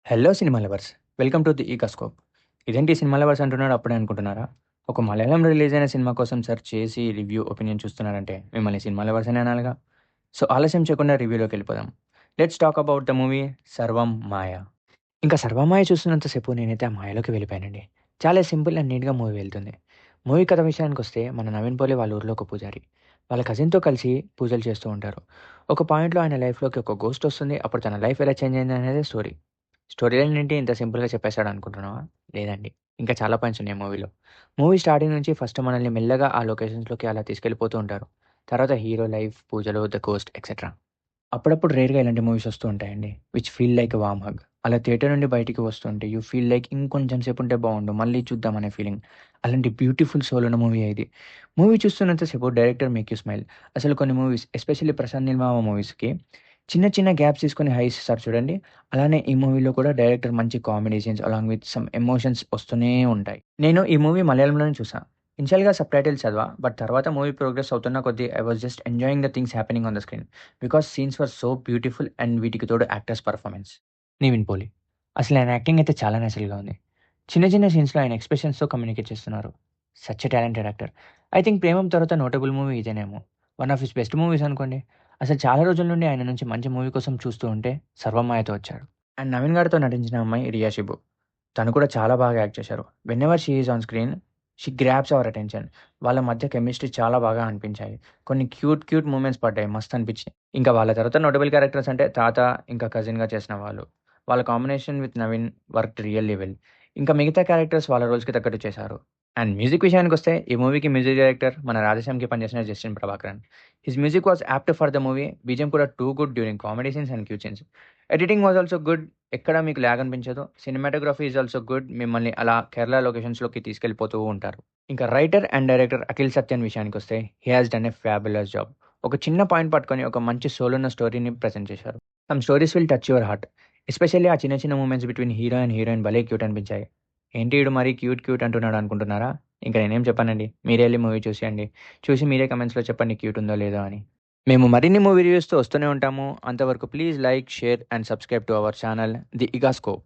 Hello cinema lovers, welcome to the ఈకాస్కోప్. ఇదేంటి cinema lovers అంటున్నాడు అప్పుడే అనుకుంటున్నారా? ఒక మలయాళం రిలీజ్ అయిన సినిమా కోసం సెర్చ్ చేసి రివ్యూ ఒపీనియన్ చూస్తున్నారంటే మిమ్మల్ని సినిమా లవర్స్ అని అనాలిగా. సో ఆలస్యం చేయకుండా రివ్యూలోకి వెళ్ళిపోదాం. Let's talk about the movie సర్వం మాయ. ఇంకా సర్వం మాయ చూస్తున్నంతసేపు నేనైతే ఆ మాయలోకి వెళ్ళిపోయానండి. చాలా సింపుల్ అండ్ నీట్గా మూవీ వెళ్తుంది. మూవీ కథ విషయానికి వస్తే మన నవీన్ పోలి వాళ్ళ ఊర్లో ఒక పూజారి వాళ్ళ కజిన్తో కలిసి పూజలు చేస్తూ ఉంటారు. ఒక పాయింట్లో ఆయన లైఫ్లోకి ఒక గోస్ట్ వస్తుంది. అప్పుడు తన లైఫ్ ఎలా చేంజ్ అయింది అనేది స్టోరీ. స్టోరీ లైన్ ఏంటి ఇంత సింపుల్‌గా చెప్పేసాడు అనుకుంటున్నావా? లేదండి. ఇంకా చాలా పాయింట్స్ ఉన్నాయి మూవీలో. మూవీ స్టార్టింగ్ నుంచి ఫస్ట్ మనల్ని మెల్లగా ఆ లొకేషన్స్‌లోకి అలా తీసుకెళ్ళిపోతూ ఉంటారు. తర్వాత హీరో లైఫ్, పూజలు, ద గోస్ట్ ఎక్సెట్రా. అప్పుడప్పుడు రేర్‌గా ఇలాంటి మూవీస్ వస్తూ ఉంటాయండి. Which feel like a warm hug. అలా థియేటర్ నుండి బయటికి వస్తుంటే యూ ఫీల్ లైక్ ఇంకొంచెం సేపు ఉంటే బావుండు. మళ్ళీ చూద్దాం అనే ఫీలింగ్. అలాంటి బ్యూటిఫుల్ సోల్ ఉన్న మూవీయే ఇది. మూవీ చూస్తున్నంత సేపు డైరెక్టర్ మేక్ యూ స్మైల్. అసలు కొన్ని మూవీస్ ఎస్పెషల్లీ ప్రశాంత్ నీల్ మామ మూవీస్‌కి చిన్న చిన్న గ్యాప్స్ తీసుకొని హైస్ ఇస్తారు చూడండి. అలానే ఈ మూవీలో కూడా డైరెక్టర్ మంచి comedy scenes along with some emotions వస్తూనే ఉంటాయి. నేను ఈ మూవీ మలయాళంలోనే చూసా. ఇనిషియల్‌గా సబ్‌టైటిల్స్ చదివా. బట్ తర్వాత మూవీ ప్రోగ్రెస్ అవుతున్న కొద్దీ I was just enjoying the things happening on the screen. Because scenes were so beautiful and వీటికి తోడు యాక్టర్స్ పర్ఫార్మెన్స్. నివిన్ పోలి. అసలు ఆయన యాక్టింగ్ అయితే చాలా నేచురల్‌గా ఉంది. చిన్న చిన్న సీన్స్‌లో ఆయన ఎక్స్‌ప్రెషన్స్‌తో కమ్యూనికేట్ చేస్తున్నారు. Such a talented actor. I think 'Premam' తర్వాత నోటబుల్ మూవీ ఇదేనేమో. One of his best movies అనుకోండి. అసలు చాలా రోజుల నుండి ఆయన నుంచి మంచి మూవీ కోసం చూస్తూ ఉంటే 'సర్వమాయ'తో వచ్చాడు. అండ్ నవీన్ గారితో నటించిన అమ్మాయి రియా షిబు. తను కూడా చాలా బాగా యాక్ట్ చేశారు. Whenever she is on screen, she grabs our attention. వాళ్ళ మధ్య కెమిస్ట్రీ చాలా బాగా అనిపించాయి. కొన్ని క్యూట్ క్యూట్ మూమెంట్స్ పడ్డాయి. మస్త్ అనిపించినాయి. ఇంకా వాళ్ళ తర్వాత నోటబుల్ క్యారెక్టర్స్ అంటే తాత, ఇంకా కజిన్‌గా చేసిన వాళ్ళు. వాళ్ళ combination with Naveen worked really well. ఇంకా మిగతా క్యారెక్టర్స్ వాళ్ళ రోల్స్‌కి తగ్గట్టు చేశారు. అండ్ మ్యూజిక్ విషయానికొస్తే ఈ మూవీకి మ్యూజిక్ డైరెక్టర్ మన 'రాధేశ్యామ్‌కి' పనిచేసిన Justin Prabhakaran. His music was apt for the movie. BGM కూడా too good during comedy scenes and cute scenes. Editing was also good. ఎక్కడ మీకు ల్యాగ్ అనిపించదు. Cinematography is also good. మిమ్మల్ని అలా కేరళ లొకేషన్స్‌లోకి తీసుకెళ్ళిపోతూ ఉంటారు. ఇంకా writer and director Akhil Sathyan విషయానికొస్తే he has done a fabulous job. ఒక చిన్న పాయింట్ పట్టుకొని ఒక మంచి సోల్ ఉన్న స్టోరీని ప్రెజెంట్ చేశారు. Some stories will touch your heart. Especially ఆ చిన్న చిన్న moments between hero and heroine భలే క్యూట్ అనిపించాయి. ఏంటి ఈడు మరీ క్యూట్ క్యూట్ అంటున్నాడు అనుకుంటున్నారా? ఇంక నేనేం చెప్పానండి. మీరే ఎళ్లి మూవీ చూసేయండి. చూసి మీరే కమెంట్స్‌లో చెప్పండి క్యూట్ ఉందో లేదో అని. మేము మరిన్ని మూవీ రివ్యూస్‌తో వస్తూనే ఉంటాము. అంతవరకు please like, share and subscribe to our channel the ఇగాస్కోప్.